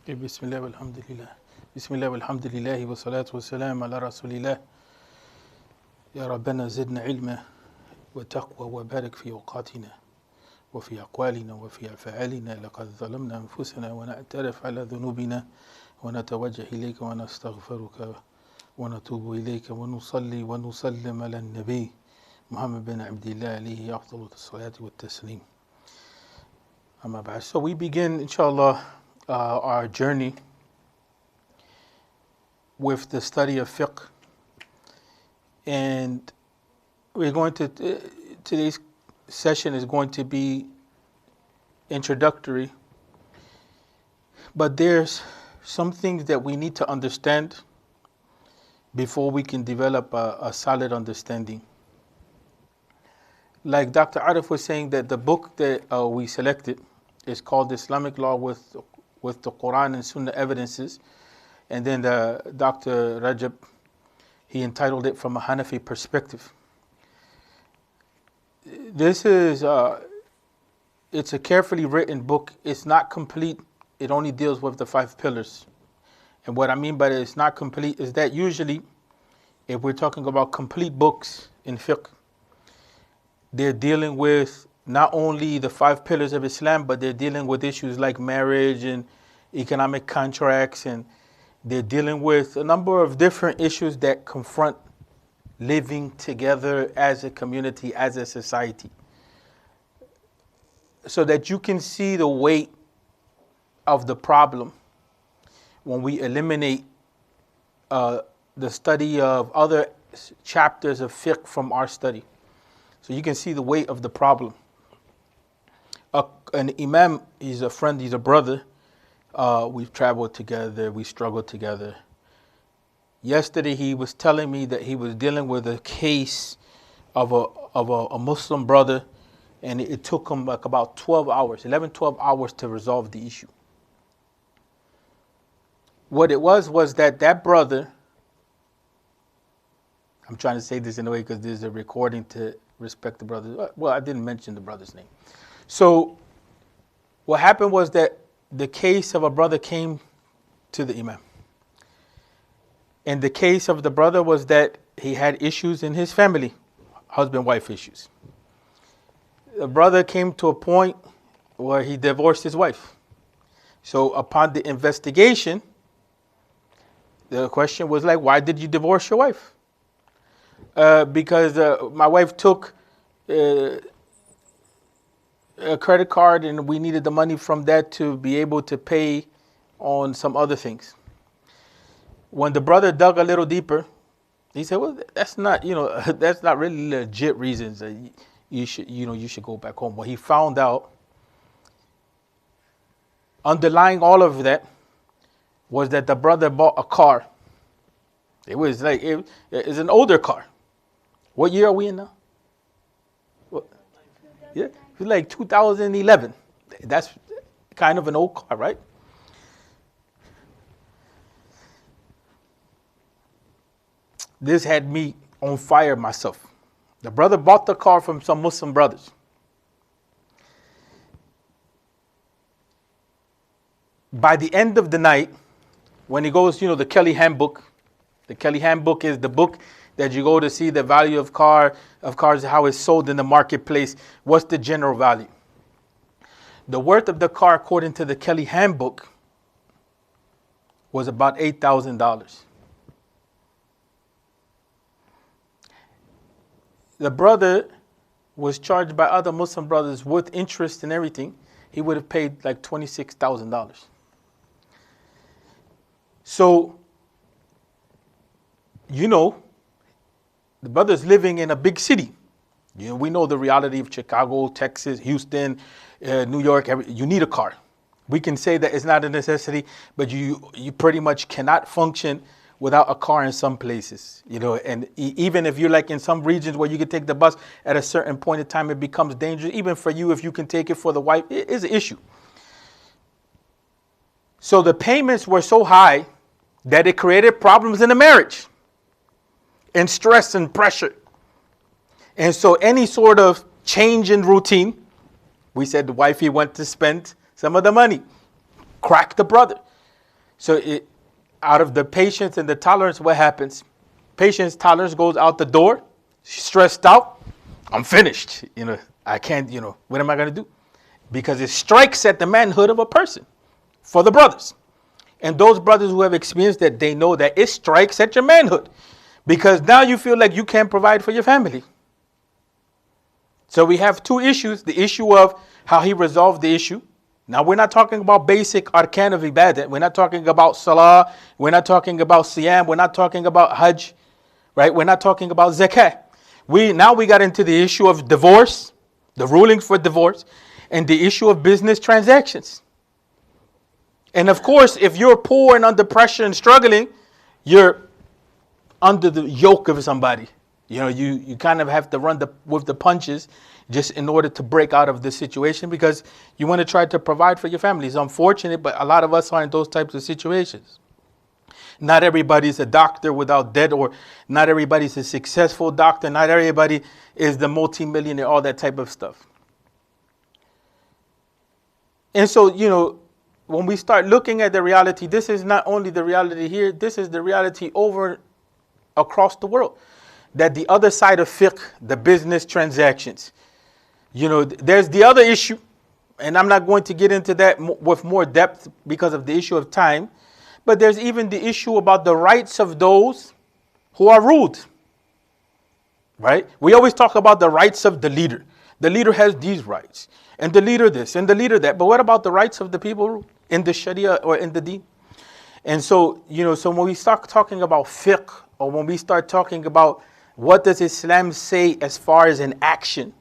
بسم الله والحمد لله بسم الله والحمد لله والصلاة والسلام على رسول الله يا ربنا زدنا علما وتقوى وبارك في أوقاتنا وفي أقوالنا وفي أفعالنا لقد ظلمنا أنفسنا ونعترف على ذنوبنا ونتوجه إليك ونستغفرك ونتوب إليك ونصلي ونسلم على النبي محمد بن عبد الله عليه أفضل الصلاة والتسليم. أما بعد. So we begin, inshallah, our journey with the study of fiqh, and we're going to today's session is going to be introductory, but there's some things that we need to understand before we can develop a solid understanding. Like Dr. Arif was saying, that the book that we selected is called Islamic Law with the Quran and Sunnah evidences, and then Dr. Recep, he entitled it From a Hanafi Perspective. This is it's a carefully written book. It's not complete. It only deals with the 5 pillars. And what I mean by it's not complete is that usually, if we're talking about complete books in fiqh, they're dealing with not only the 5 pillars of Islam, but they're dealing with issues like marriage and economic contracts, and they're dealing with a number of different issues that confront living together as a community, as a society, so that you can see the weight of the problem when we eliminate the study of other chapters of fiqh from our study. So you can see the weight of the problem. An Imam, he's a friend, he's a brother. We've traveled together, we struggled together. Yesterday he was telling me that he was dealing with a case of a Muslim brother, and it took him like about 12 hours to resolve the issue. What it was that brother, I'm trying to say this in a way because there's a recording to respect the brother. Well, I didn't mention the brother's name. So what happened was that the case of a brother came to the Imam. And the case of the brother was that he had issues in his family, husband-wife issues. The brother came to a point where he divorced his wife. So upon the investigation, the question was like, why did you divorce your wife? Because my wife took a credit card and we needed the money from that to be able to pay on some other things. When the brother dug a little deeper, he said, well, that's not really legit reasons that you should go back home. Well, he found out underlying all of that was that the brother bought a car. It was like, it's an older car. What year are we in now? What? Yeah, it's like 2011. That's kind of an old car, right? This had me on fire myself. The brother bought the car from some Muslim brothers. By the end of the night, when he goes, the Kelly Handbook. The Kelly Handbook is the book that you go to see the value of cars, how it's sold in the marketplace. What's the general value? The worth of the car, according to the Kelly Handbook, was about $8,000. The brother was charged by other Muslim brothers with interest and everything. He would have paid like $26,000. So, the brother's living in a big city. We know the reality of Chicago, Texas, Houston, New York. You need a car. We can say that it's not a necessity, but you pretty much cannot function without a car in some places. And even if you're like in some regions where you can take the bus at a certain point in time, it becomes dangerous. Even for you, if you can take it for the wife, it is an issue. So the payments were so high that it created problems in the marriage, and stress and pressure. And so any sort of change in routine, we said the wifey went to spend some of the money, cracked the brother. So out of the patience and the tolerance, what happens? Patience, tolerance goes out the door. Stressed out. I'm finished. I can't, what am I going to do? Because it strikes at the manhood of a person for the brothers. And those brothers who have experienced that, they know that it strikes at your manhood. Because now you feel like you can't provide for your family. So we have two issues. The issue of how he resolved the issue. Now we're not talking about basic arkan of ibadah. We're not talking about salah. We're not talking about siyam. We're not talking about hajj. Right? We're not talking about zakah. Now we got into the issue of divorce, the rulings for divorce, and the issue of business transactions. And of course, if you're poor and under pressure and struggling, you're under the yoke of somebody. You kind of have to run with the punches just in order to break out of this situation, because you want to try to provide for your family. It's unfortunate, but a lot of us are in those types of situations. Not everybody's a doctor without debt, or not everybody's a successful doctor. Not everybody is the multimillionaire, all that type of stuff. And so, when we start looking at the reality, this is not only the reality here, this is the reality over across the world. That the other side of fiqh, the business transactions, there's the other issue, and I'm not going to get into that with more depth because of the issue of time, but there's even the issue about the rights of those who are ruled, right? We always talk about the rights of the leader. The leader has these rights, and the leader this, and the leader that, but what about the rights of the people in the Sharia or in the Deen? And so, so when we start talking about fiqh, or when we start talking about what does Islam say as far as an action,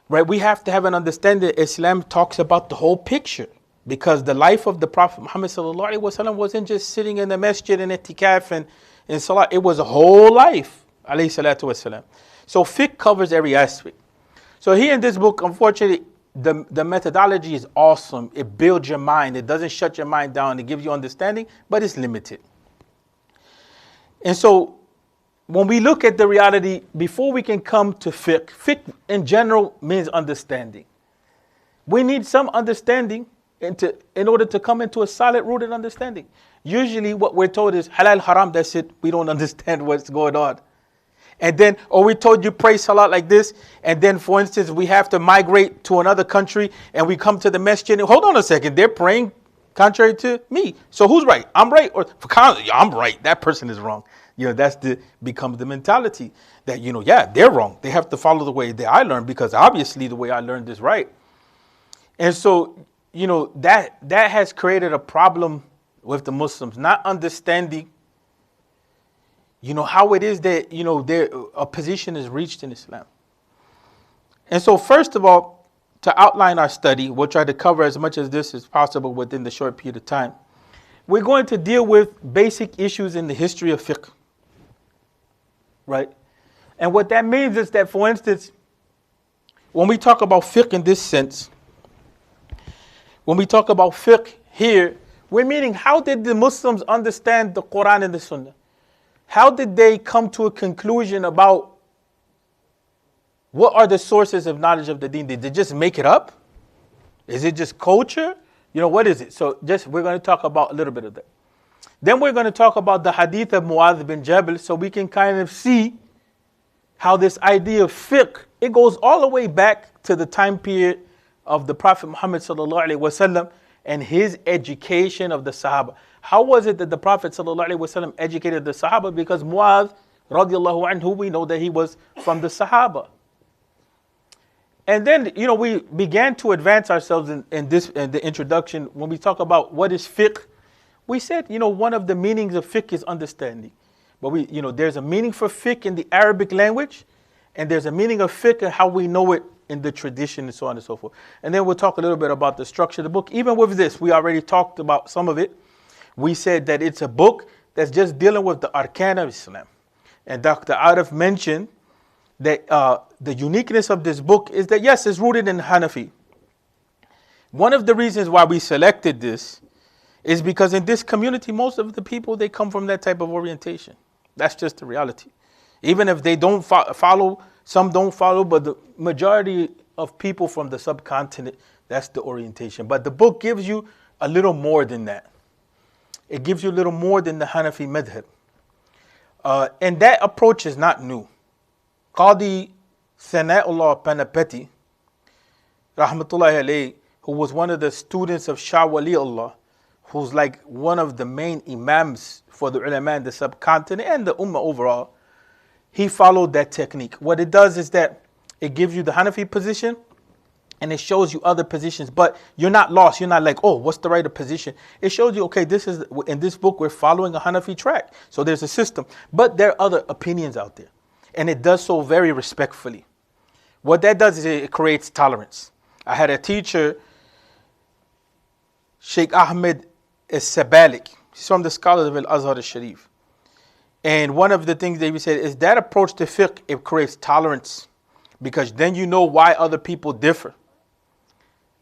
right? We have to have an understanding that Islam talks about the whole picture, because the life of the Prophet Muhammad sallallahu alaihi wasallam wasn't just sitting in the masjid and itikaf and in salah. It was a whole life, alayhi salatu wasalam. So fiqh covers every aspect. So here in this book, unfortunately, the methodology is awesome. It builds your mind. It doesn't shut your mind down. It gives you understanding, but it's limited. And so when we look at the reality, before we can come to fiqh, fiqh in general means understanding. We need some understanding in order to come into a solid rooted understanding. Usually what we're told is halal, haram, that's it. We don't understand what's going on. And then, or we told you pray salat like this, and then for instance, we have to migrate to another country and we come to the masjid and hold on a second, they're praying contrary to me. So who's right? I'm right, or I'm right, that person is wrong. Becomes the mentality that, they're wrong. They have to follow the way that I learned, because obviously the way I learned is right. And so, that has created a problem with the Muslims, not understanding, how it is that, a position is reached in Islam. And so first of all, to outline our study, we'll try to cover as much as this as possible within the short period of time. We're going to deal with basic issues in the history of fiqh. Right? And what that means is that, for instance, when we talk about fiqh in this sense, when we talk about fiqh here, we're meaning, how did the Muslims understand the Quran and the Sunnah? How did they come to a conclusion about what are the sources of knowledge of the deen? Did they just make it up? Is it just culture? What is it? So we're going to talk about a little bit of that. Then we're going to talk about the hadith of Mu'adh bin Jabal, so we can kind of see how this idea of fiqh, it goes all the way back to the time period of the Prophet Muhammad sallallahu alaihi wasallam and his education of the Sahaba. How was it that the Prophet sallallahu alaihi wasallam educated the Sahaba? Because Mu'adh radiallahu anhu, we know that he was from the Sahaba. And then, we began to advance ourselves in the introduction. When we talk about what is fiqh, we said, one of the meanings of fiqh is understanding. But there's a meaning for fiqh in the Arabic language, and there's a meaning of fiqh and how we know it in the tradition, and so on and so forth. And then we'll talk a little bit about the structure of the book. Even with this, we already talked about some of it. We said that it's a book that's just dealing with the arkan of Islam. And Dr. Arif mentioned that the uniqueness of this book is that, yes, it's rooted in Hanafi. One of the reasons why we selected this is because in this community, most of the people, they come from that type of orientation. That's just the reality. Even if they don't follow, some don't follow, but the majority of people from the subcontinent, that's the orientation. But the book gives you a little more than that. It gives you a little more than the Hanafi madhab. And that approach is not new. Qadi Sana'ullah Panapati, rahmatullahi alayhi, who was one of the students of Shah Wali Allah, who's like one of the main imams for the ulama in the subcontinent and the ummah overall, he followed that technique. What it does is that it gives you the Hanafi position and it shows you other positions, but you're not lost. You're not like, oh, what's the right position? It shows you, okay, this is, in this book, we're following a Hanafi track. So there's a system, but there are other opinions out there. And it does so very respectfully. What that does is it creates tolerance. I had a teacher, Sheikh Ahmed Sabalik. He's from the scholars of Al-Azhar al-Sharif. And one of the things that he said is that approach to fiqh, it creates tolerance, because then you know why other people differ.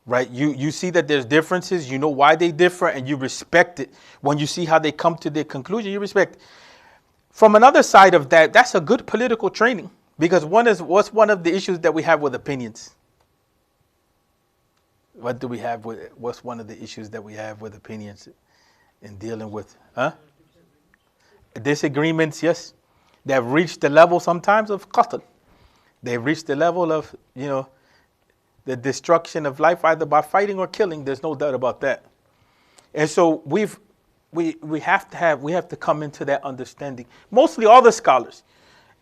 Right? You see that there's differences, you know why they differ, and you respect it. When you see how they come to their conclusion, you respect it. From another side of that, that's a good political training, because what's one of the issues that we have with opinions? What's one of the issues that we have with opinions in dealing with? Disagreements, yes. They've reached the level sometimes of qatl. They've reached the level of, the destruction of life either by fighting or killing. There's no doubt about that. And so we have to come into that understanding. Mostly all the scholars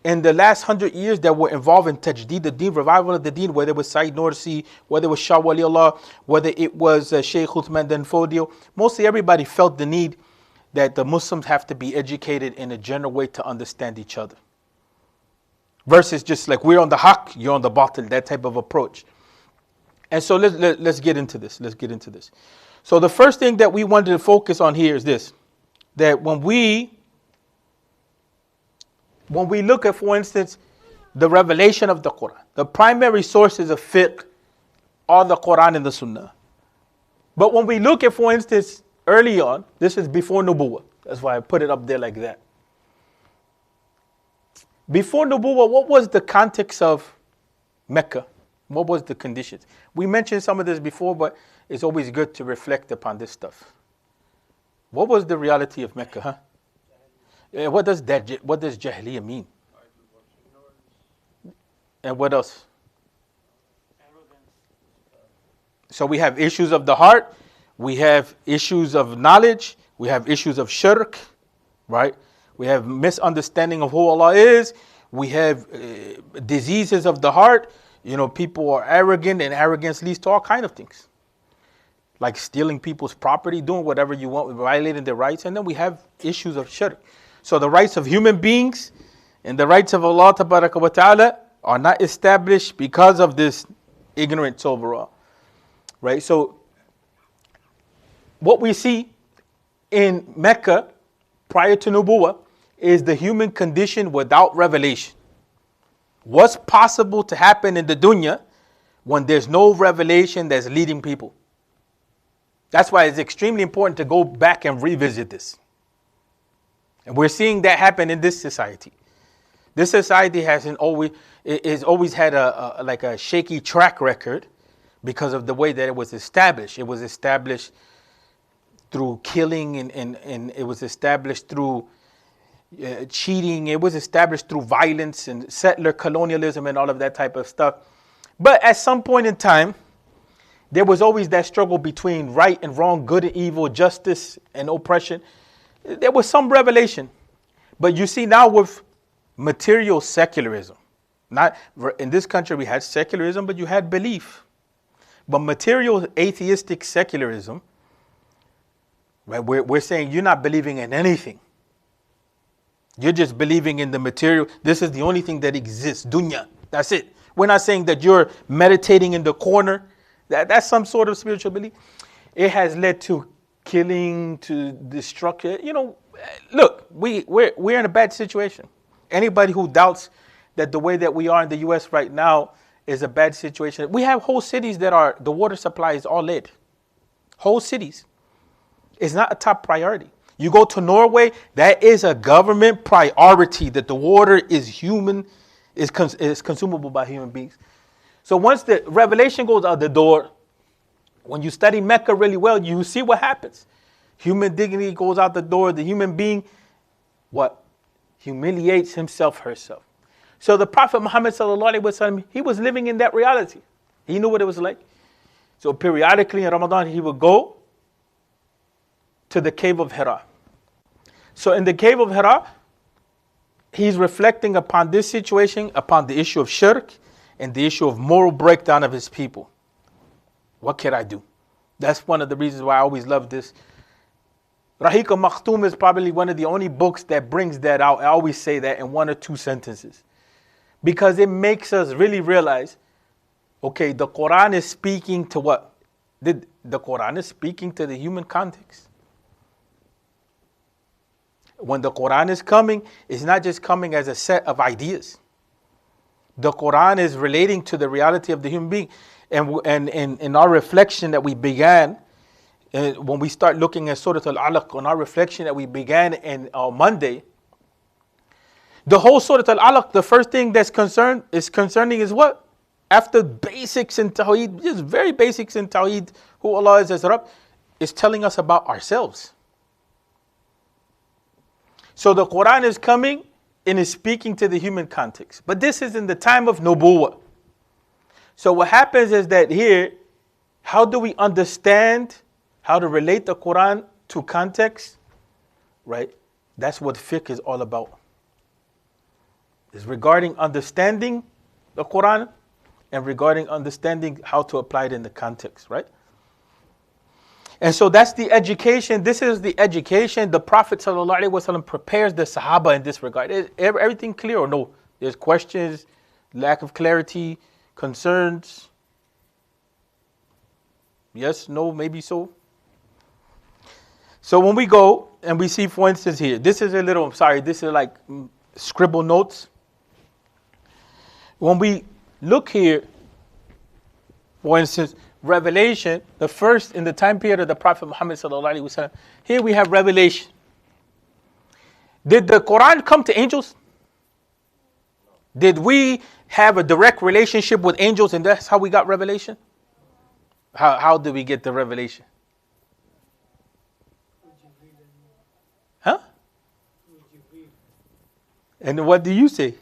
in the last 100 years that were involved in tajdeed the deen, revival of the deen, whether it was Sayyid Nursi, whether it was Shah Wali Allah, whether it was Shaykh Uthman Dan Fodio, mostly everybody felt the need that the Muslims have to be educated in a general way to understand each other. Versus just like we're on the haqq, you're on the batil, that type of approach. And so let's get into this. Let's get into this. So the first thing that we wanted to focus on here is this, that when we look at, for instance, the revelation of the Quran, the primary sources of fiqh are the Quran and the Sunnah. But when we look at, for instance, early on, this is before Nubuwwah. That's why I put it up there like that. Before Nubuwwah, what was the context of Mecca? What was the conditions? We mentioned some of this before, but it's always good to reflect upon this stuff. What was the reality of Mecca, huh? What does Jahiliyyah mean? And what else? So we have issues of the heart, we have issues of knowledge, we have issues of shirk, right? We have misunderstanding of who Allah is, we have diseases of the heart. People are arrogant, and arrogance leads to all kinds of things. Like stealing people's property, doing whatever you want, violating their rights. And then we have issues of shirk. So the rights of human beings and the rights of Allah Tabaraka wa Ta'ala are not established because of this ignorance overall. Right? So what we see in Mecca prior to Nubuwwah is the human condition without revelation. What's possible to happen in the dunya when there's no revelation that's leading people? That's why it's extremely important to go back and revisit this. And we're seeing that happen in this society. This society has always had a shaky track record because of the way that it was established. It was established through killing and it was established through cheating. It was established through violence and settler colonialism and all of that type of stuff. But at some point in time, there was always that struggle between right and wrong, good and evil, justice and oppression. There was some revelation. But you see now with material secularism, not in this country we had secularism, but you had belief. But material atheistic secularism, right? We're saying you're not believing in anything. You're just believing in the material. This is the only thing that exists. Dunya. That's it. We're not saying that you're meditating in the corner. That's some sort of spiritual belief. It has led to killing, to destruction. Look, we're in a bad situation. Anybody who doubts that the way that we are in the U.S. right now is a bad situation. We have whole cities that the water supply is all lead. Whole cities. It's not a top priority. You go to Norway, that is a government priority that the water is consumable by human beings. So once the revelation goes out the door, when you study Mecca really well, you see what happens. Human dignity goes out the door. The human being, what? Humiliates himself, herself. So the Prophet Muhammad sallallahu alaihi wasallam, he was living in that reality. He knew what it was like. So periodically in Ramadan, he would go to the cave of Hira. So in the cave of Hira, he's reflecting upon this situation, upon the issue of shirk and the issue of moral breakdown of his people. What can I do? That's one of the reasons why I always love this. Rahiq al-Makhtoom is probably one of the only books that brings that out. I always say that in 1 or 2 sentences. Because it makes us really realize, okay, the Quran is speaking to what? The Quran is speaking to the human context. When the Quran is coming, it's not just coming as a set of ideas. The Quran is relating to the reality of the human being. And in our reflection that we began, when we start looking at Surah Al-Alaq, on our reflection that we began on Monday, the whole Surah Al-Alaq, the first thing that's concerning is what? After basics in Tawheed, just very basics in Tawheed, who Allah is as Rabb, is telling us about ourselves. So the Quran is coming and is speaking to the human context. But this is in the time of Nubuwwah. So what happens is that here, how do we understand how to relate the Quran to context? Right? That's what fiqh is all about. It's regarding understanding the Quran and regarding understanding how to apply it in the context, right? And so that's the education. This is the education. The Prophet ﷺ prepares the Sahaba in this regard. Is everything clear or no? There's questions, lack of clarity, concerns. Yes, no, maybe so. So when we go and we see, for instance, here, this is a little, I'm sorry, this is like scribble notes. When we look here, for instance, Revelation, the first in the time period of the Prophet Muhammad sallallahu alaihi wasallam. Here we have Revelation. Did the Quran come to angels? Did we have a direct relationship with angels and that's how we got revelation? How did we get the revelation? Huh? And what do you say?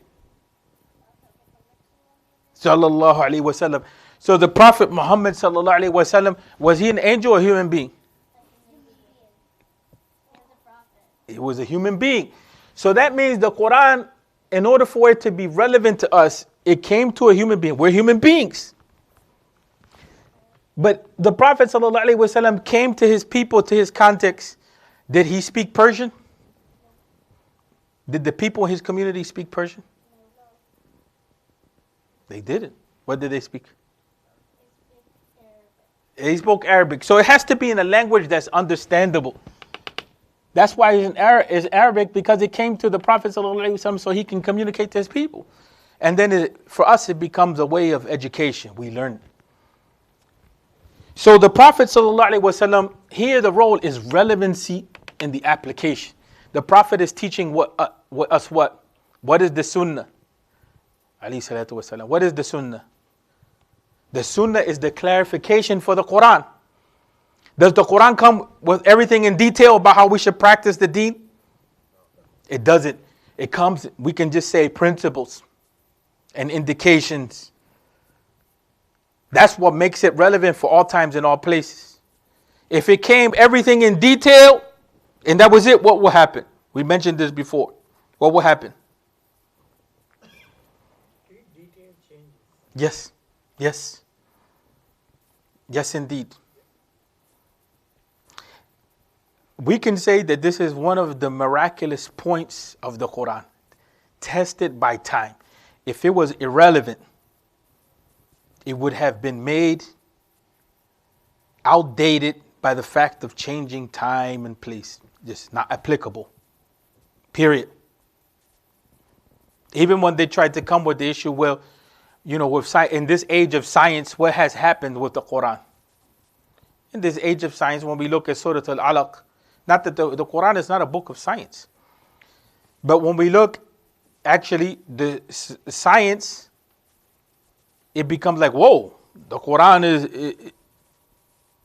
Sallallahu alaihi wasallam. So the Prophet Muhammad sallallahu alaihi wasallam, was he an angel or a human being? He was a human being. So that means the Quran, in order for it to be relevant to us, it came to a human being. We're human beings. But the Prophet sallallahu alaihi wasallam came to his people, to his context. Did he speak Persian? Did the people in his community speak Persian? They didn't. What did they speak? He spoke Arabic. So it has to be in a language that's understandable. That's why it's Arabic, because it came to the Prophet ﷺ so he can communicate to his people. And then for us, it becomes a way of education. We learn. So the Prophet ﷺ, here the role is relevancy in the application. The Prophet is teaching us what? What is the Sunnah? Alayhi salatu wasalam. What is the Sunnah? The Sunnah is the clarification for the Quran. Does the Quran come with everything in detail about how we should practice the deen? It doesn't. It comes, we can just say principles and indications. That's what makes it relevant for all times and all places. If it came everything in detail and that was it, what will happen? We mentioned this before. What will happen? Detail changes. Yes. Yes. Yes, indeed. We can say that this is one of the miraculous points of the Quran, tested by time. If it was irrelevant, it would have been made outdated by the fact of changing time and place. Just not applicable. Period. Even when they tried to come with the issue, well, with in this age of science, what has happened with the Quran? In this age of science, when we look at Surah Al-Alaq, not that the Quran is not a book of science, but when we look, actually, the science, it becomes like, whoa, the Quran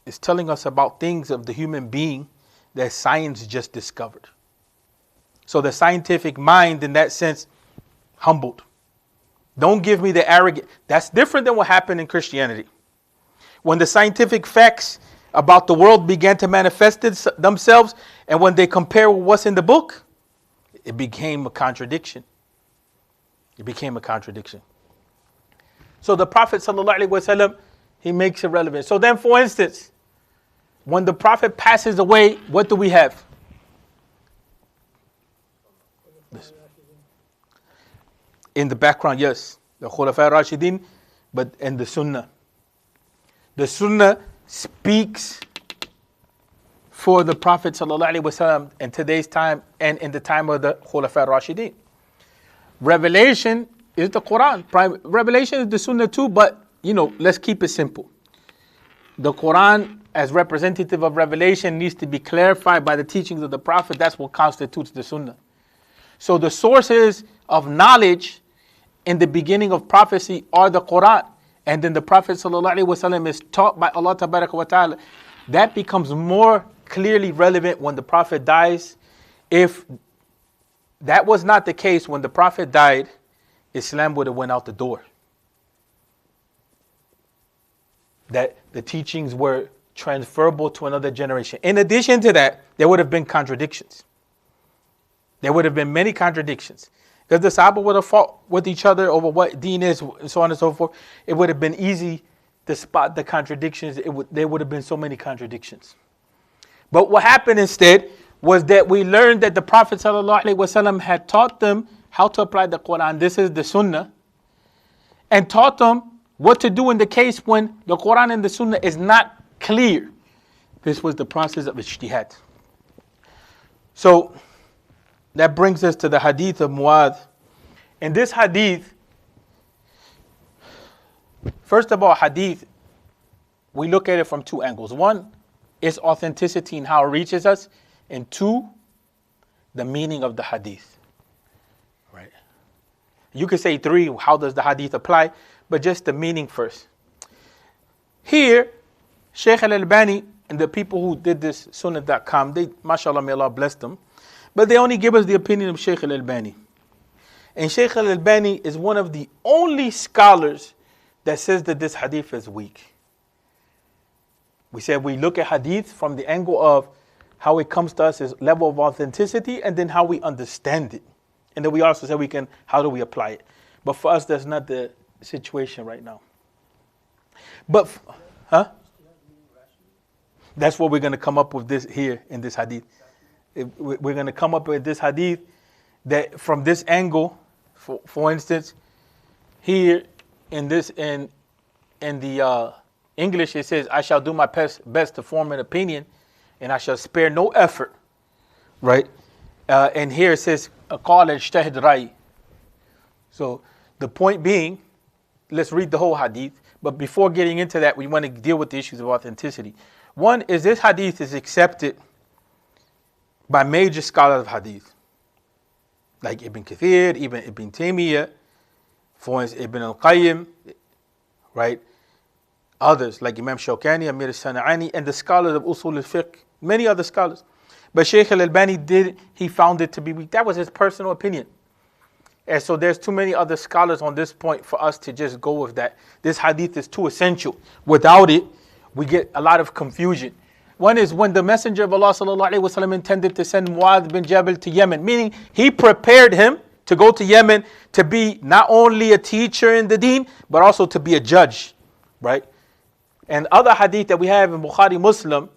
is telling us about things of the human being that science just discovered. So the scientific mind, in that sense, humbled. Don't give me the arrogant. That's different than what happened in Christianity. When the scientific facts about the world began to manifest themselves, and when they compare what's in the book, it became a contradiction. It became a contradiction. So the Prophet ﷺ, he makes it relevant. So then, for instance, when the Prophet passes away, what do we have? This. In the background, yes, the Khulafa Rashidin, but in the Sunnah. The Sunnah speaks for the Prophet ﷺ in today's time and in the time of the Khulafa Rashidin. Revelation is the Quran. Revelation is the Sunnah too, but let's keep it simple. The Quran, as representative of revelation, needs to be clarified by the teachings of the Prophet. That's what constitutes the Sunnah. So the sources of knowledge in the beginning of prophecy are the Quran. And then the Prophet ﷺ is taught by Allah Ta'ala. That becomes more clearly relevant when the Prophet dies. If that was not the case, when the Prophet died, Islam would have went out the door. That the teachings were transferable to another generation. In addition to that, there would have been contradictions. There would have been many contradictions. Because the Sahaba would have fought with each other over what deen is, and so on and so forth. It would have been easy to spot the contradictions. There would have been so many contradictions. But what happened instead was that we learned that the Prophet ﷺ had taught them how to apply the Quran. This is the Sunnah. And taught them what to do in the case when the Quran and the Sunnah is not clear. This was the process of ijtihad. So that brings us to the hadith of Muadh. In this hadith, first of all, hadith, we look at it from two angles. One, its authenticity and how it reaches us. And two, the meaning of the hadith. Right? You could say three, how does the hadith apply? But just the meaning first. Here, Shaykh al-Albani and the people who did this, sunnah.com, they, mashallah, may Allah bless them, but they only give us the opinion of Shaykh al-Albani. And Shaykh al-Albani is one of the only scholars that says that this hadith is weak. We said we look at hadith from the angle of how it comes to us as level of authenticity and then how we understand it. And then we also said how do we apply it? But for us, that's not the situation right now. But, that's what we're going to come up with this here in this hadith. We're going to come up with this hadith that from this angle, for instance, here in the English it says, I shall do my best to form an opinion and I shall spare no effort, right? And here it says, qala ijtahid ra'i. So the point being, let's read the whole hadith, but before getting into that, we want to deal with the issues of authenticity. One is this hadith is accepted by major scholars of hadith, like Ibn Kathir, Ibn Taymiyyah, for instance, Ibn al-Qayyim, right? Others like Imam Shawkani, Amir al-Sana'ani, and the scholars of Usul al-Fiqh, many other scholars. But Shaykh al-Albani he found it to be weak. That was his personal opinion. And so there's too many other scholars on this point for us to just go with that. This hadith is too essential. Without it, we get a lot of confusion. One is when the Messenger of Allah ﷺ intended to send Muadh bin Jabal to Yemen, meaning he prepared him to go to Yemen to be not only a teacher in the deen, but also to be a judge, right? And other hadith that we have in Bukhari Muslim,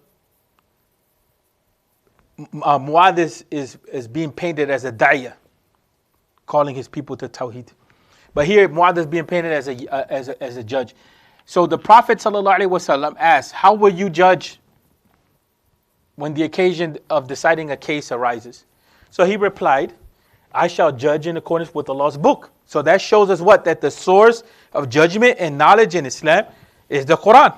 Muadh is being painted as a da'iyah, calling his people to Tawheed. But here Muadh is being painted as a judge. So the Prophet ﷺ asked, how will you judge when the occasion of deciding a case arises? So he replied, I shall judge in accordance with Allah's book. So that shows us what? That the source of judgment and knowledge in Islam is the Quran.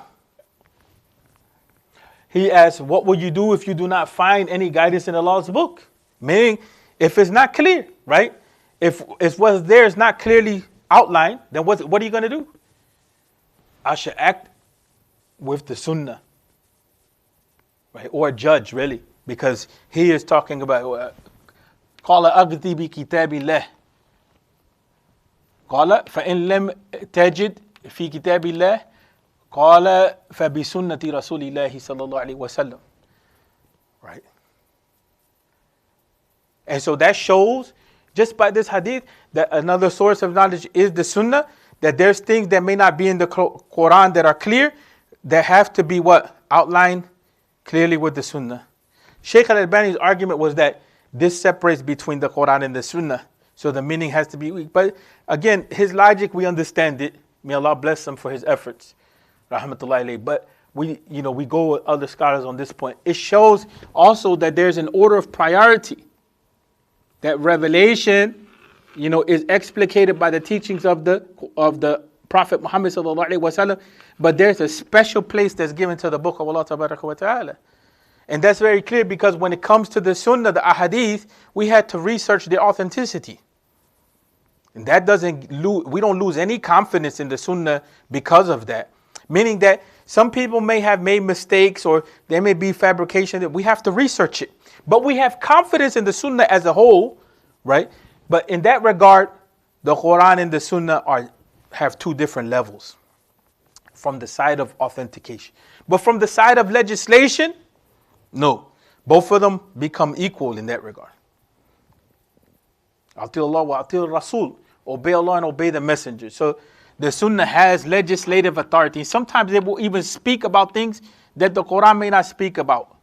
He asked, what will you do if you do not find any guidance in Allah's book? Meaning, if it's not clear, right? If what's there is not clearly outlined, then what are you going to do? I should act with the Sunnah, right? Or judge, really. because he is talking about قال أغذي بكتاب الله قال فإن لم تجد في كتاب الله قال فبسنة رسول الله صلى الله عليه وسلم. Right? And so that shows, just by this hadith, that another source of knowledge is the sunnah, that there's things that may not be in the Quran that are clear, that have to be what? Outlined clearly with the sunnah. Shaykh al-Albani's argument was that this separates between the Quran and the sunnah, so the meaning has to be weak. But again, his logic, we understand it. May Allah bless him for his efforts. Rahmatullahi alayhi. But we go with other scholars on this point. It shows also that there's an order of priority. That revelation, is explicated by the teachings of the Prophet Muhammad sallallahu alaihi wasallam. But there's a special place that's given to the book of Allah tabaraka wa ta'ala. And that's very clear, because when it comes to the sunnah, the ahadith, we had to research the authenticity. And that we don't lose any confidence in the sunnah because of that. Meaning that some people may have made mistakes, or there may be fabrication, that we have to research it. But we have confidence in the sunnah as a whole, right? But in that regard, the Quran and the sunnah have two different levels from the side of authentication. But from the side of legislation, no. Both of them become equal in that regard. Ati Allah wa ati Rasul. Obey Allah and obey the messenger. So the sunnah has legislative authority. Sometimes it will even speak about things that the Quran may not speak about.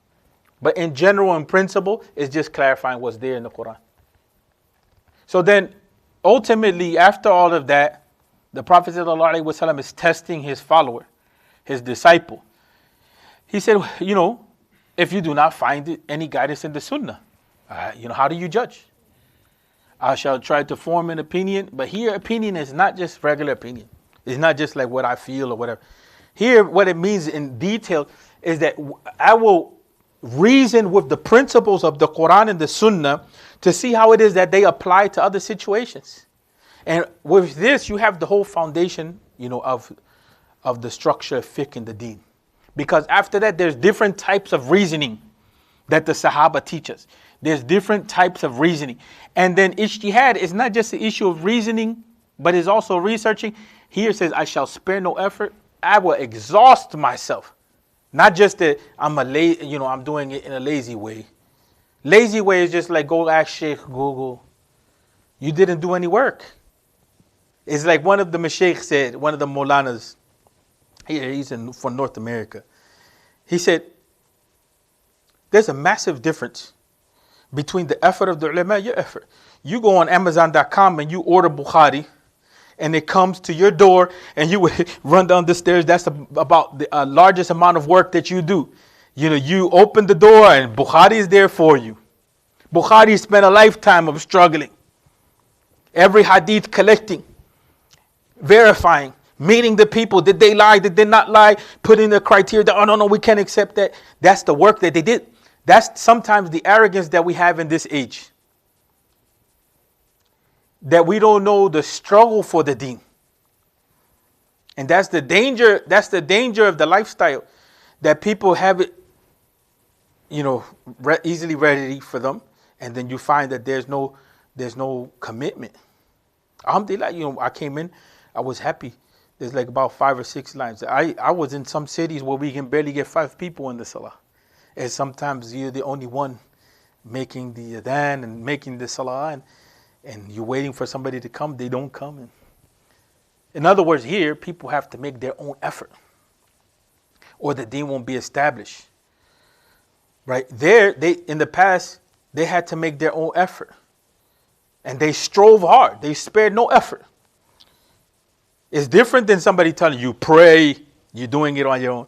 But in general and principle, it's just clarifying what's there in the Quran. So then, ultimately, after all of that, the Prophet ﷺ is testing his follower, his disciple. He said, if you do not find any guidance in the sunnah, how do you judge? I shall try to form an opinion. But here, opinion is not just regular opinion. It's not just like what I feel or whatever. Here, what it means in detail is that I will reason with the principles of the Quran and the Sunnah to see how it is that they apply to other situations. And with this, you have the whole foundation, of the structure of fiqh in the deen. Because after that, there's different types of reasoning that the Sahaba teach us. There's different types of reasoning. And then ijtihad is not just the issue of reasoning, but is also researching. Here it says, I shall spare no effort. I will exhaust myself. Not just that I'm doing it in a lazy way. Lazy way is just like go ask Sheikh Google. You didn't do any work. It's like one of the Mashaykh said, one of the Molanas, he's from North America. He said, there's a massive difference between the effort of the ulama and your effort. You go on Amazon.com and you order Bukhari, and it comes to your door, and you would run down the stairs. That's about the largest amount of work that you do. You open the door and Bukhari is there for you. Bukhari spent a lifetime of struggling. Every hadith collecting, verifying, meeting the people. Did they lie? Did they not lie? Putting the criteria that, no, we can't accept that. That's the work that they did. That's sometimes the arrogance that we have in this age. That we don't know the struggle for the deen. And that's the danger of the lifestyle. That people have it, easily ready for them. And then you find that there's no commitment. Alhamdulillah, I came in, I was happy. There's like about 5 or 6 lines. I was in some cities where we can barely get 5 people in the salah. And sometimes you're the only one making the adhan and making the salah, and you're waiting for somebody to come, they don't come. In other words, here, people have to make their own effort, or the deen won't be established. Right? There, in the past, they had to make their own effort. And they strove hard. They spared no effort. It's different than somebody telling you, pray, you're doing it on your own.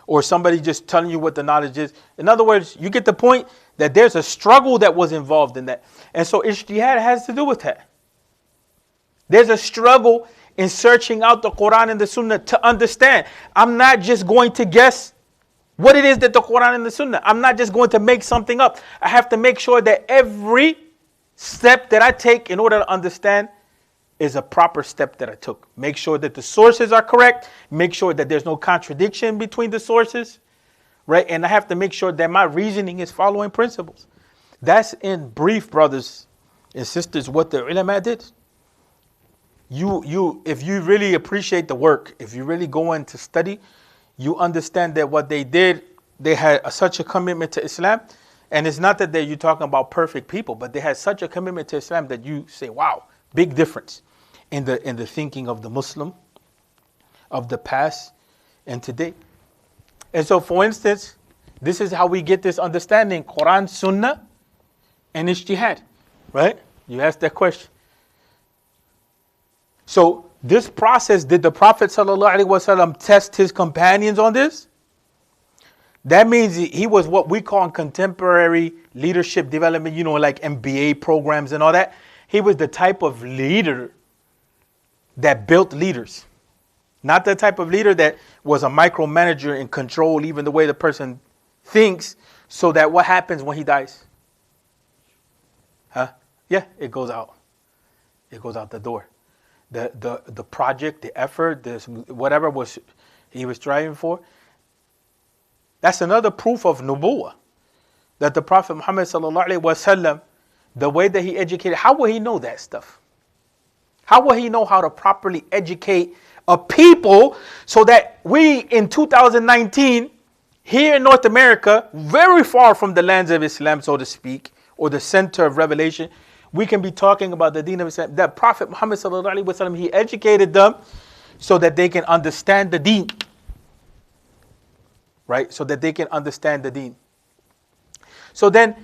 Or somebody just telling you what the knowledge is. In other words, you get the point that there's a struggle that was involved in that. And so ijtihad has to do with that. There's a struggle in searching out the Quran and the Sunnah to understand. I'm not just going to guess what it is that the Quran and the Sunnah. I'm not just going to make something up. I have to make sure that every step that I take in order to understand is a proper step that I took. Make sure that the sources are correct. Make sure that there's no contradiction between the sources. right? And I have to make sure that my reasoning is following principles. That's in brief, brothers and sisters, what the ulama did. If you really appreciate the work, if you really go in to study, you understand that what they did, they had such a commitment to Islam. And it's not that you're talking about perfect people, but they had such a commitment to Islam that you say, wow, big difference in the thinking of the Muslim of the past and today. And so, for instance, this is how we get this understanding: Quran, Sunnah, and Ijtihad, right? You asked that question. So this process, did the Prophet ﷺ test his companions on this? That means he was what we call in contemporary leadership development, like MBA programs and all that. He was the type of leader that built leaders. Not the type of leader that was a micromanager and control even the way the person thinks, so that what happens when he dies? Yeah, it goes out. It goes out the door. The project, the effort, this whatever he was striving for. That's another proof of nubuwwah. That the Prophet Muhammad sallallahu alaihi wasallam, the way that he educated, how will he know that stuff? How will he know how to properly educate a people so that we in 2019, here in North America, very far from the lands of Islam, so to speak, or the center of revelation, we can be talking about the deen of Islam. That Prophet Muhammad sallallahu alaihi wasallam, he educated them so that they can understand the deen. Right? So that they can understand the deen. So then,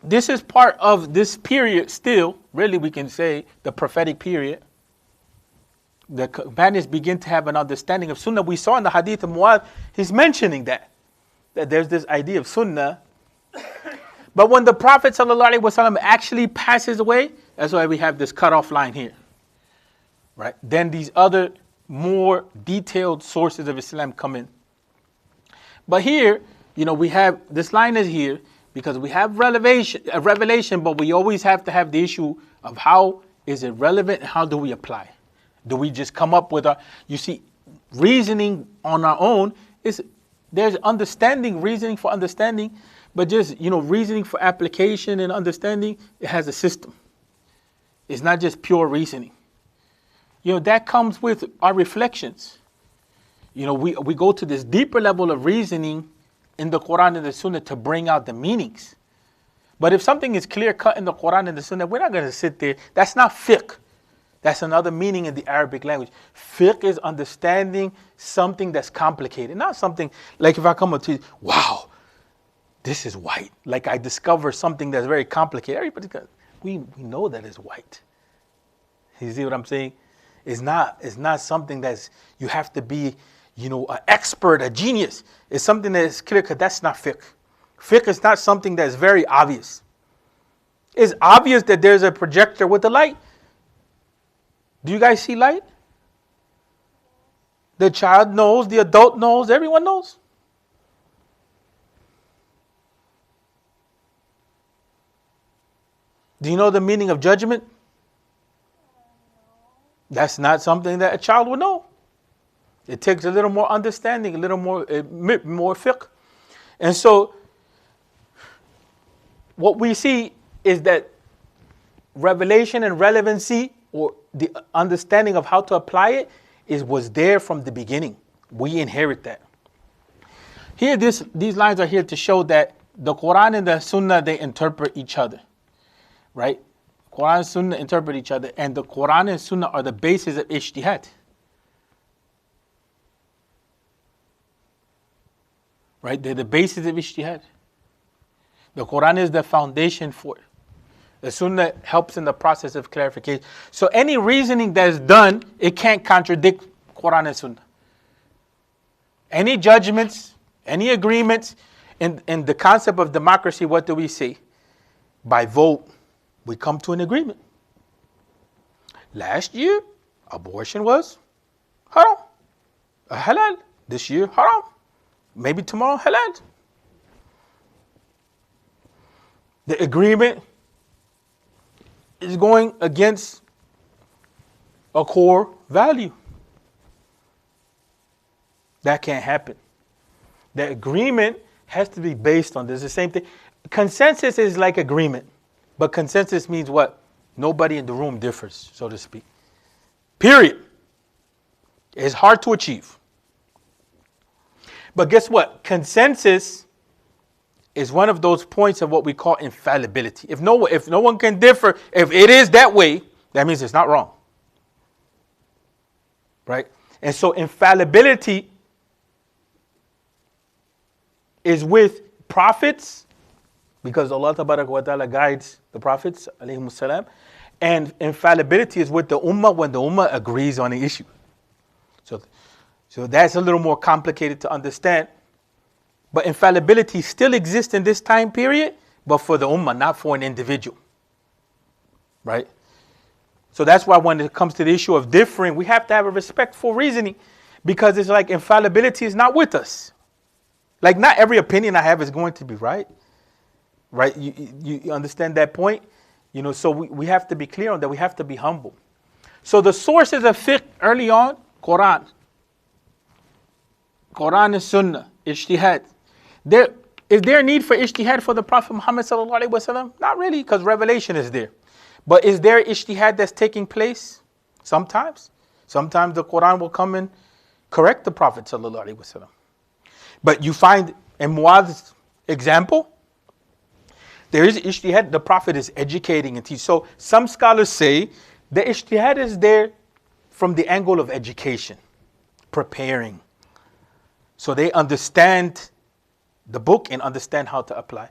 this is part of this period still, really we can say, the prophetic period. The companions begin to have an understanding of Sunnah. We saw in the hadith of Mu'adh, he's mentioning that there's this idea of Sunnah. But when the Prophet ﷺ actually passes away, that's why we have this cutoff line here. Right? Then these other more detailed sources of Islam come in. But here, we have, this line is here because we have revelation, but we always have to have the issue of how is it relevant and how do we apply? Do we just come up with reasoning on our own? There's understanding, reasoning for understanding, but just, reasoning for application and understanding, it has a system. It's not just pure reasoning. That comes with our reflections. We go to this deeper level of reasoning in the Quran and the Sunnah to bring out the meanings. But if something is clear cut in the Quran and the Sunnah, we're not going to sit there. That's not fiqh. That's another meaning in the Arabic language. Fiqh is understanding something that's complicated. Not something like if I come up to you, wow, this is white. Like I discover something that's very complicated. Everybody goes, we know that it's white. You see what I'm saying? It's not something that's, you have to be, an expert, a genius. It's something that is clear cut. That's not fiqh. Fiqh is not something that's very obvious. It's obvious that there's a projector with a light. Do you guys see light? The child knows, the adult knows, everyone knows. Do you know the meaning of judgment? That's not something that a child would know. It takes a little more understanding, a little more fiqh. And so, what we see is that revelation and relevancy, or the understanding of how to apply it, was there from the beginning. We inherit that. Here, these lines are here to show that the Quran and the Sunnah, they interpret each other. Right? Quran and Sunnah interpret each other, and the Quran and Sunnah are the basis of ijtihad. Right? They're the basis of ijtihad. The Quran is the foundation for it. The Sunnah helps in the process of clarification. So any reasoning that is done, it can't contradict Quran and Sunnah. Any judgments, any agreements, in the concept of democracy, what do we say? By vote, we come to an agreement. Last year, abortion was haram, halal. This year, haram. Maybe tomorrow, halal. The agreement is going against a core value. That can't happen. The agreement has to be based on this. The same thing. Consensus is like agreement. But consensus means what? Nobody in the room differs, so to speak. Period. It's hard to achieve. But guess what? Consensus is one of those points of what we call infallibility. If no one can differ, if it is that way, that means it's not wrong. Right? And so infallibility is with prophets, because Allah Tabarak wa Ta'ala guides the prophets, alayhimus salam, and infallibility is with the ummah when the ummah agrees on the issue. So that's a little more complicated to understand. But infallibility still exists in this time period, but for the ummah, not for an individual. Right? So that's why when it comes to the issue of differing, we have to have a respectful reasoning, because it's like infallibility is not with us. Like not every opinion I have is going to be right. Right? You understand that point? So we have to be clear on that. We have to be humble. So the sources of fiqh early on, Quran and Sunnah, ijtihad. Is there a need for ijtihad for the Prophet Muhammad sallallahu alaihi wasallam? Not really, because revelation is there. But is there ijtihad that's taking place? Sometimes. Sometimes the Quran will come and correct the Prophet sallallahu alaihi wasallam. But you find in Muadh's example, there is ijtihad, the Prophet is educating and teaching. So some scholars say the ijtihad is there from the angle of education, preparing. So they understand the book and understand how to apply.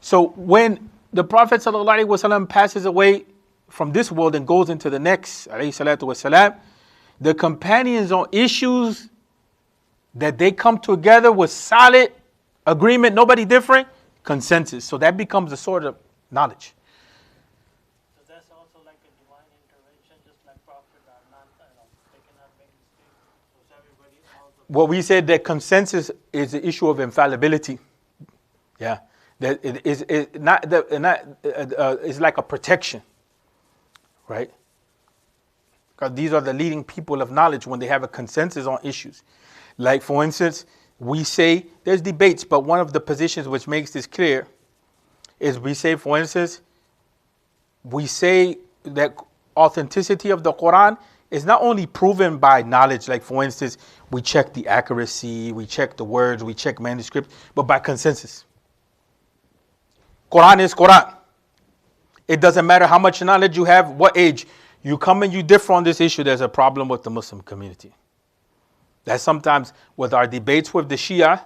So when the Prophet ﷺ passes away from this world and goes into the next, ﷺ, the companions on issues that they come together with solid agreement, nobody different, consensus. So that becomes a sort of knowledge. So that's also like a divine intervention, just like Prophet are not, they cannot make mistakes. So everybody also. Well, we said that consensus is the issue of infallibility. Yeah, that it is it's like a protection, right? Because these are the leading people of knowledge when they have a consensus on issues. Like, for instance, we say there's debates, but one of the positions which makes this clear is we say, for instance, we say that authenticity of the Quran is not only proven by knowledge, like for instance, we check the accuracy, we check the words, we check manuscripts, but by consensus. Quran is Quran. It doesn't matter how much knowledge you have, what age. You come and you differ on this issue, there's a problem with the Muslim community. That sometimes with our debates with the Shia,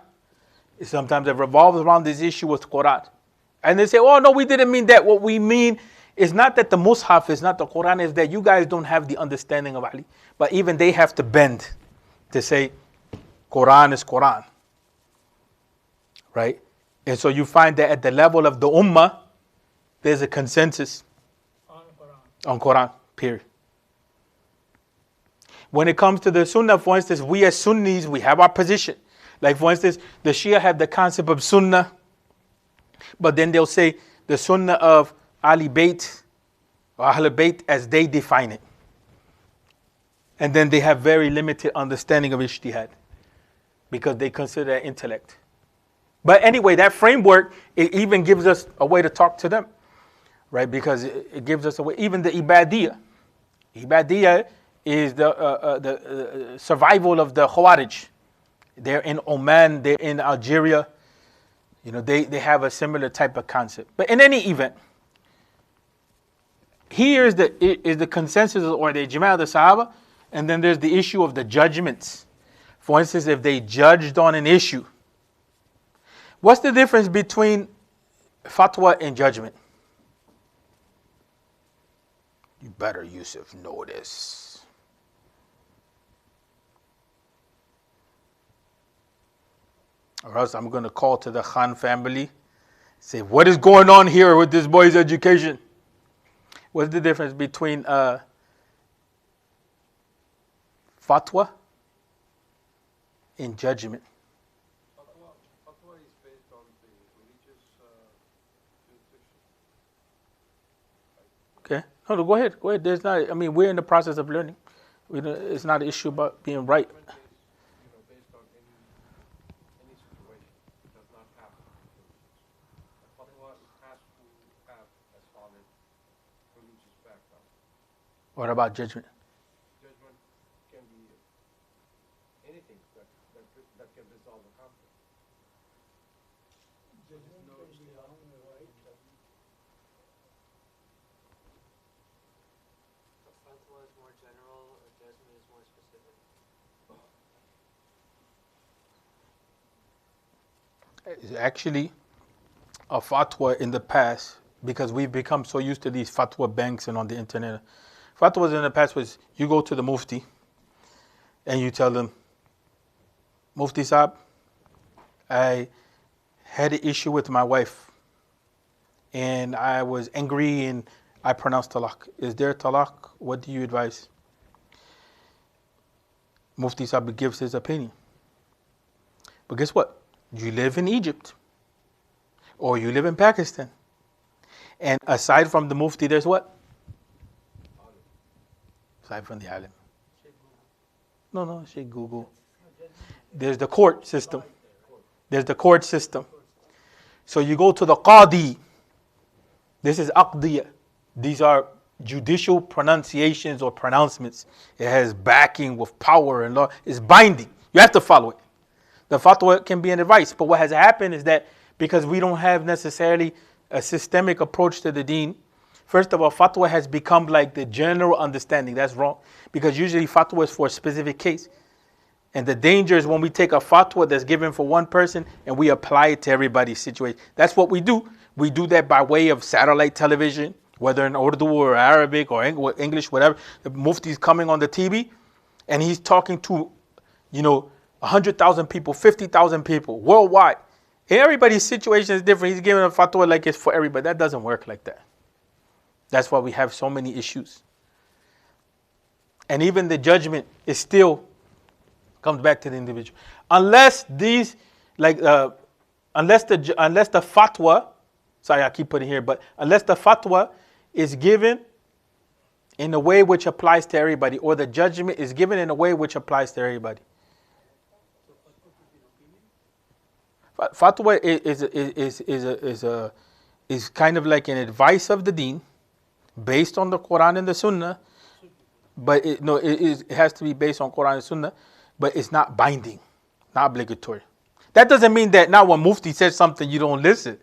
sometimes it revolves around this issue with Quran. And they say, oh no, we didn't mean that. What we mean is not that the Mus'haf is not the Quran, is that you guys don't have the understanding of Ali. But even they have to bend to say Quran is Quran. Right? And so you find that at the level of the Ummah, there's a consensus on Quran, period. When it comes to the Sunnah, for instance, we as Sunnis, we have our position. Like for instance, the Shia have the concept of Sunnah, but then they'll say the Sunnah of Ali Bayt or Ahl Bayt as they define it. And then they have very limited understanding of ijtihad because they consider that intellect. But anyway, that framework, it even gives us a way to talk to them, right? Because it gives us a way, even the Ibadiyah. Ibadiyah is the survival of the Khawarij. They're in Oman, they're in Algeria. They have a similar type of concept. But in any event, here is the consensus or the ijma' of the Sahaba, and then there's the issue of the judgments. For instance, if they judged on an issue, what's the difference between fatwa and judgment? You better, Yusuf, know this. Or else I'm going to call to the Khan family, say, what is going on here with this boy's education? What's the difference between fatwa and judgment? Fatwa is based on the religious jurisdiction. Okay. No, go ahead. Go ahead. There's not. We're in the process of learning. It's not an issue about being right. Based on any What about judgment? Judgment can be anything that can resolve a conflict. Judgment can be wrong or right. A fatwa is more general, a judgment is more specific. Actually, a fatwa in the past, because we've become so used to these fatwa banks and on the internet. Fatwas in the past was you go to the mufti and you tell them, Mufti Saab, I had an issue with my wife and I was angry and I pronounced talaq. Is there talaq? What do you advise? Mufti Saab gives his opinion. But guess what? You live in Egypt or you live in Pakistan. And aside from the mufti, there's what? Aside from the alim. No, Sheikh Google. There's the court system. There's the court system. So you go to the qadi. This is aqdiyah. These are judicial pronunciations or pronouncements. It has backing with power and law. It's binding. You have to follow it. The fatwa can be an advice. But what has happened is that because we don't have necessarily a systemic approach to the deen, first of all, fatwa has become like the general understanding. That's wrong. Because usually fatwa is for a specific case. And the danger is when we take a fatwa that's given for one person and we apply it to everybody's situation. That's what we do. We do that by way of satellite television, whether in Urdu or Arabic or English, whatever. The mufti is coming on the TV and he's talking to, 100,000 people, 50,000 people worldwide. And everybody's situation is different. He's giving a fatwa like it's for everybody. That doesn't work like that. That's why we have so many issues. And even the judgment is still comes back to the individual. Unless the fatwa, sorry, I keep putting here, but unless the fatwa is given in a way which applies to everybody, or the judgment is given in a way which applies to everybody. Fatwa is kind of like an advice of the deen based on the Quran and the Sunnah, but it has to be based on Quran and Sunnah, but it's not binding, not obligatory. That doesn't mean that now when Mufti says something you don't listen,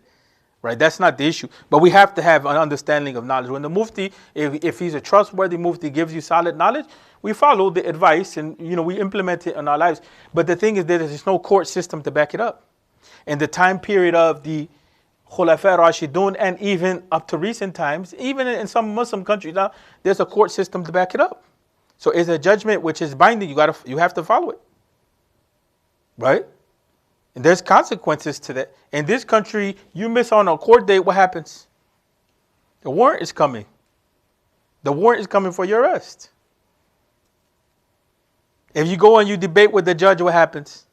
right? That's not the issue. But we have to have an understanding of knowledge. When the Mufti, if he's a trustworthy Mufti, gives you solid knowledge, we follow the advice and we implement it in our lives. But the thing is that there's no court system to back it up. In the time period of the Khulafa Rashidun and even up to recent times, even in some Muslim countries now, there's a court system to back it up. So it's a judgment which is binding. You have to follow it, right? And there's consequences to that. In this country, you miss on a court date, what happens? The warrant is coming. The warrant is coming for your arrest. If you go and you debate with the judge, what happens?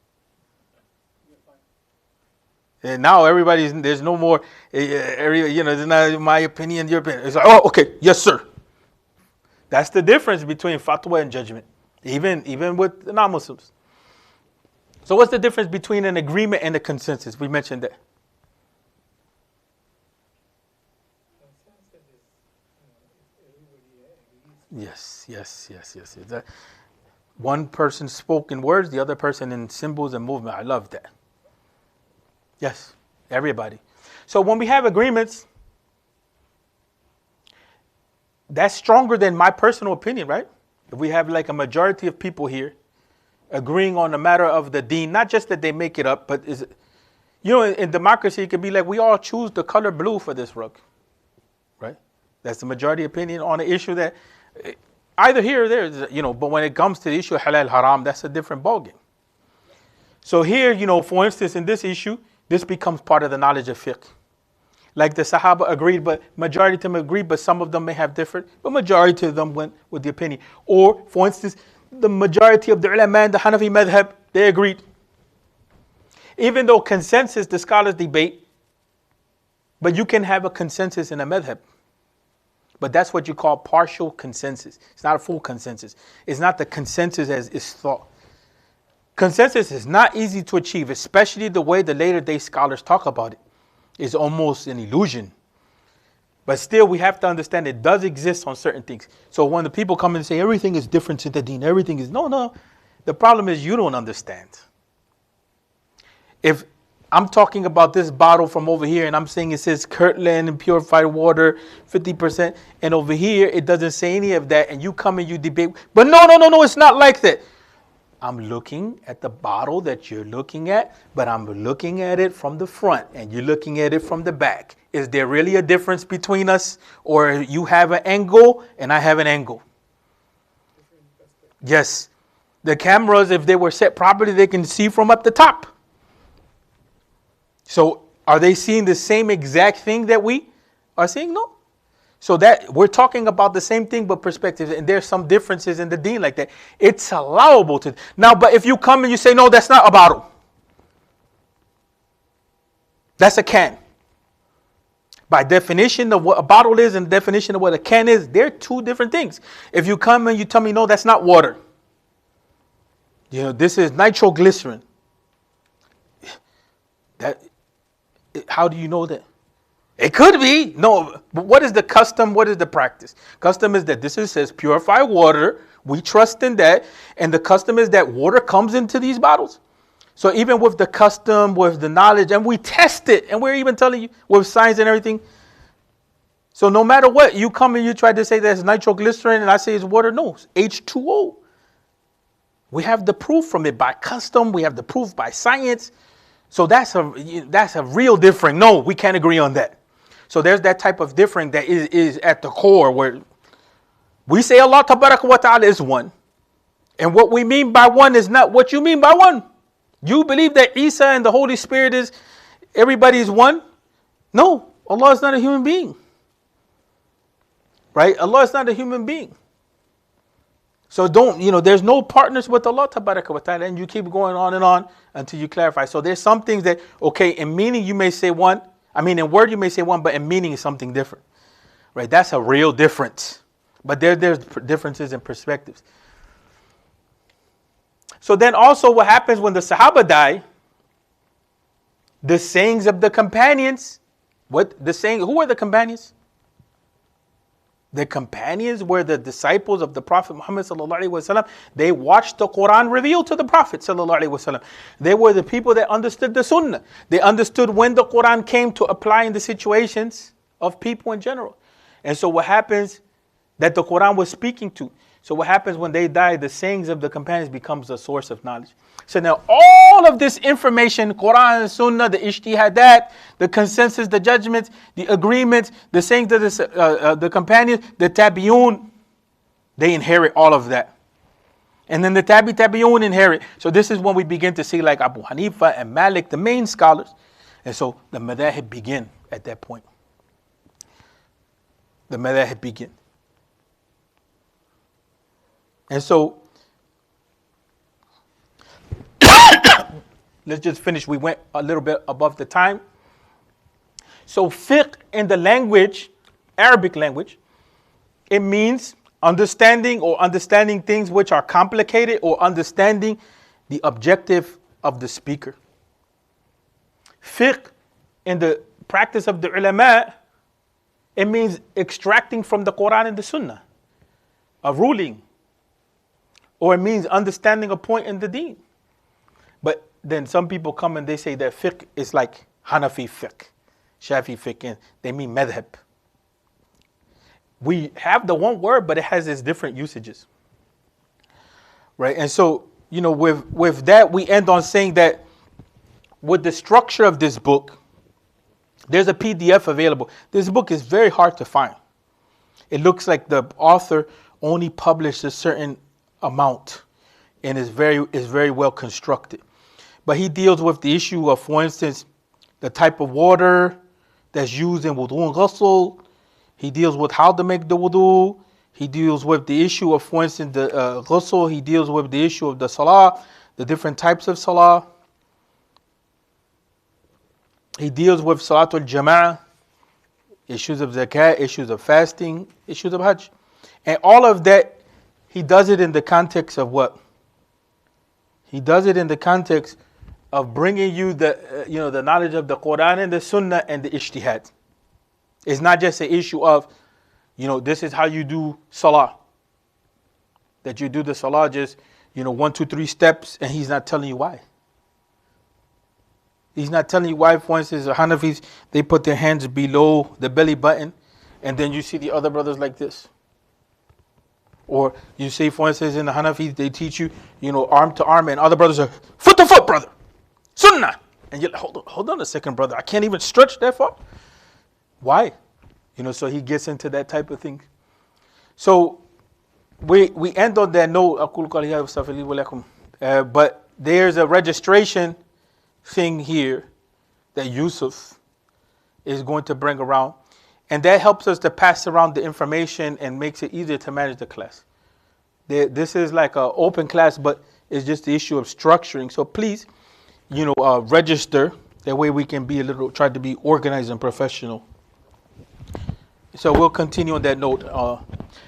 And now there's no more, there's not my opinion, your opinion. It's like, oh, okay, yes, sir. That's the difference between fatwa and judgment, even with non-Muslims. So what's the difference between an agreement and a consensus? We mentioned that. Yes. That one person spoke in words, the other person in symbols and movement. I love that. Yes, everybody. So when we have agreements, that's stronger than my personal opinion, right? If we have like a majority of people here agreeing on the matter of the deen, not just that they make it up, but in democracy, it could be like we all choose the color blue for this rug, right? That's the majority opinion on an issue that either here or there, but when it comes to the issue of halal haram, that's a different ballgame. So here, for instance, in this issue, this becomes part of the knowledge of fiqh. Like the Sahaba agreed, but majority of them agreed, but some of them may have different, but majority of them went with the opinion. Or, for instance, the majority of the ulama and the Hanafi madhab, they agreed. Even though consensus, the scholars debate, but you can have a consensus in a madhab. But that's what you call partial consensus. It's not a full consensus. It's not the consensus as is thought. Consensus is not easy to achieve, especially the way the later day scholars talk about it. It's almost an illusion. But still, we have to understand it does exist on certain things. So when the people come and say everything is different in the deen, everything is, no. The problem is you don't understand. If I'm talking about this bottle from over here and I'm saying it says Kirtland and purified water, 50%, and over here it doesn't say any of that, and you come and you debate, but no, it's not like that. I'm looking at the bottle that you're looking at, but I'm looking at it from the front and you're looking at it from the back. Is there really a difference between us? Or you have an angle and I have an angle? Yes. The cameras, if they were set properly, they can see from up the top. So are they seeing the same exact thing that we are seeing? No. So that we're talking about the same thing, but perspectives, and there's some differences in the deen like that. It's allowable to. Now, but if you come and you say, no, that's not a bottle. That's a can. By definition of what a bottle is and definition of what a can is, they're two different things. If you come and you tell me, no, that's not water. This is nitroglycerin. How do you know that? It could be. No, but what is the custom? What is the practice? Custom is that says purified water. We trust in that. And the custom is that water comes into these bottles. So even with the custom, with the knowledge, and we test it, and we're even telling you with science and everything. So no matter what, you come and you try to say there's nitroglycerin and I say it's water. No, it's H2O. We have the proof from it by custom. We have the proof by science. So that's a real difference. No, we can't agree on that. So there's that type of difference that is at the core where we say Allah Tabaraka wa Ta'ala is one. And what we mean by one is not what you mean by one. You believe that Isa and the Holy Spirit is, everybody is one? No, Allah is not a human being. Right? Allah is not a human being. So there's no partners with Allah Tabaraka wa Ta'ala, and you keep going on and on until you clarify. So there's some things that, okay, in meaning you may say one, in word you may say one, but in meaning is something different. Right? That's a real difference. But there's differences in perspectives. So then also what happens when the Sahaba die, the sayings of the companions, who are the companions? The companions were the disciples of the Prophet Muhammad sallallahu alaihi wasallam. They watched the Quran revealed to the Prophet sallallahu alaihi wasallam. They were the people that understood the Sunnah. They understood when the Quran came to apply in the situations of people in general. And so what happens that the Quran was speaking to. So what happens when they die, the sayings of the companions becomes a source of knowledge. So now all of this information, Quran and Sunnah, the ijtihadat, the consensus, the judgments, the agreements, the sayings of the companions, the tabi'un, they inherit all of that. And then the tabi'un inherit. So this is when we begin to see like Abu Hanifa and Malik, the main scholars. And so the madhahib begin at that point. The madhahib begin. And so, let's just finish. We went a little bit above the time. So fiqh in the language, Arabic language, it means understanding things which are complicated or understanding the objective of the speaker. Fiqh in the practice of the ulama, it means extracting from the Quran and the Sunnah a ruling. Or it means understanding a point in the deen. But then some people come and they say that fiqh is like Hanafi fiqh, Shafi fiqh, and they mean madhab. We have the one word, but it has its different usages. Right? And so, with that, we end on saying that with the structure of this book, there's a PDF available. This book is very hard to find. It looks like the author only published a certain amount and is very well constructed. But he deals with the issue of, for instance, the type of water that's used in wudu and ghusl. He deals with how to make the wudu. He deals with the issue of, for instance, the ghusl. He deals with the issue of the salah, the different types of salah. He deals with salatul jama'ah, issues of zakat, issues of fasting, issues of hajj. And all of that, he does it in the context of what? He does it in the context of bringing you the knowledge of the Quran and the Sunnah and the ijtihad. It's not just an issue of, this is how you do salah. That you do the salah just, 1, 2, 3 steps, and he's not telling you why. He's not telling you why. For instance, the Hanafis, they put their hands below the belly button, and then you see the other brothers like this. Or you see, for instance, in the Hanafis, they teach you, arm to arm, and other brothers are foot to foot, brother. Sunnah. And you're like, hold on a second, brother. I can't even stretch that far. Why? So he gets into that type of thing. So we end on that note. But there's a registration thing here that Yusuf is going to bring around. And that helps us to pass around the information and makes it easier to manage the class. This is like an open class, but it's just the issue of structuring. So please, register. That way we can try to be organized and professional. So we'll continue on that note.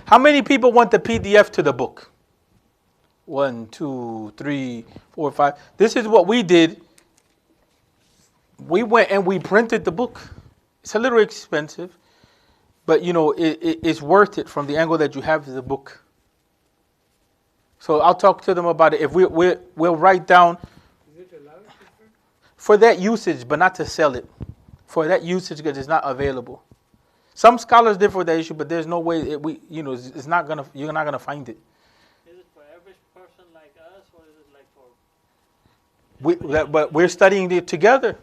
How many people want the PDF to the book? 1, 2, 3, 4, 5. This is what we did. We went and we printed the book. It's a little expensive, but it's worth it from the angle that you have the book. So I'll talk to them about it. If we'll write down. Is it allowed? For that usage, but not to sell it. For that usage, because it's not available. Some scholars differ with that issue, but there's no way it's not gonna. You're not gonna find it. Is it for every person like us, or is it like for? But we're studying it together.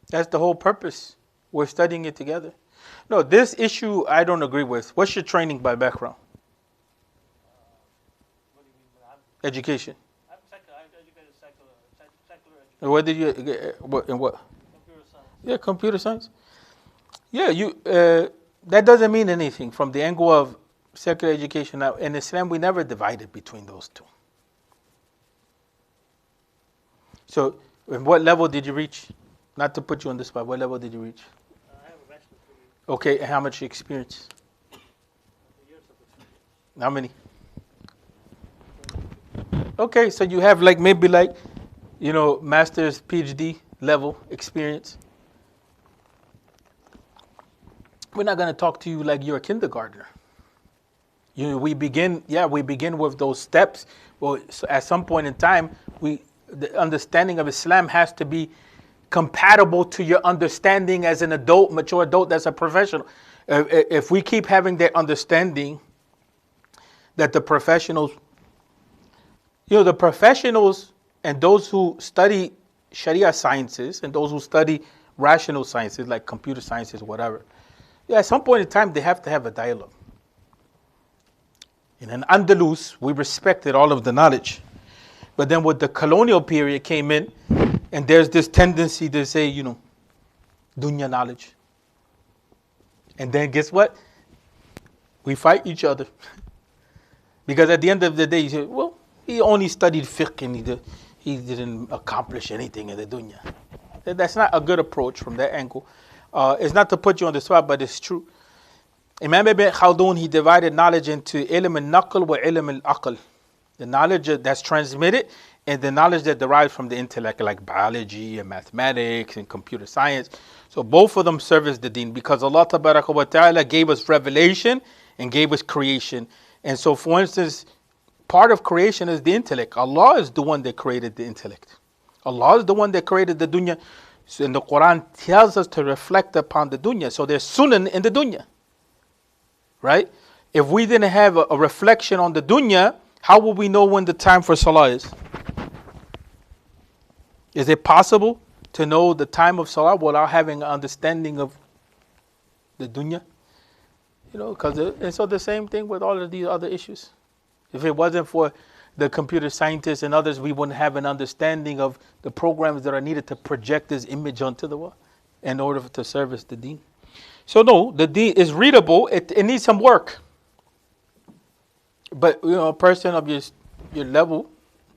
That's the whole purpose. We're studying it together. No, this issue I don't agree with. What's your training by background? What do you mean? Education. I'm educated secular education. What did you get? What? Computer science. Yeah, computer science. Yeah, that doesn't mean anything from the angle of secular education. Now, in Islam, we never divided between those two. So, at what level did you reach? Not to put you on the spot, what level did you reach? I have a bachelor's degree. Okay, and how much experience? Years of experience. How many? Okay, so you have maybe master's, PhD level experience. We're not going to talk to you like you're a kindergartner. We begin with those steps. Well, so at some point in time, the understanding of Islam has to be compatible to your understanding as an adult, mature adult, that's a professional. If we keep having that understanding that the professionals and those who study Sharia sciences and those who study rational sciences like computer sciences, whatever, at some point in time, they have to have a dialogue. In an Andalus, we respected all of the knowledge. But then with the colonial period came in, and there's this tendency to say, dunya knowledge. And then guess what? We fight each other. Because at the end of the day, you say, well, he only studied fiqh and he didn't accomplish anything in the dunya. That's not a good approach from that angle. It's not to put you on the spot, but it's true. Imam Ibn Khaldun, he divided knowledge into ilm al-naql wa ilm al-aql. The knowledge that's transmitted and the knowledge that derives from the intellect, like biology and mathematics and computer science. So both of them service the deen because Allah Tabaraka wa Ta'ala gave us revelation and gave us creation. And so, for instance, part of creation is the intellect. Allah is the one that created the intellect. Allah is the one that created the dunya. So in the Quran tells us to reflect upon the dunya. So there's sunan in the dunya. Right? If we didn't have a reflection on the dunya, how will we know when the time for salah is? Is it possible to know the time of salah without having an understanding of the dunya? And so the same thing with all of these other issues. If it wasn't for the computer scientists and others, we wouldn't have an understanding of the programs that are needed to project this image onto the wall in order to service the deen. So no, the deen is readable. It needs some work. But a person of your level,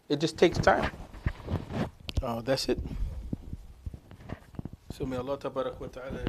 it just takes time. That's it. So may Allah Tabarak wa Ta'ala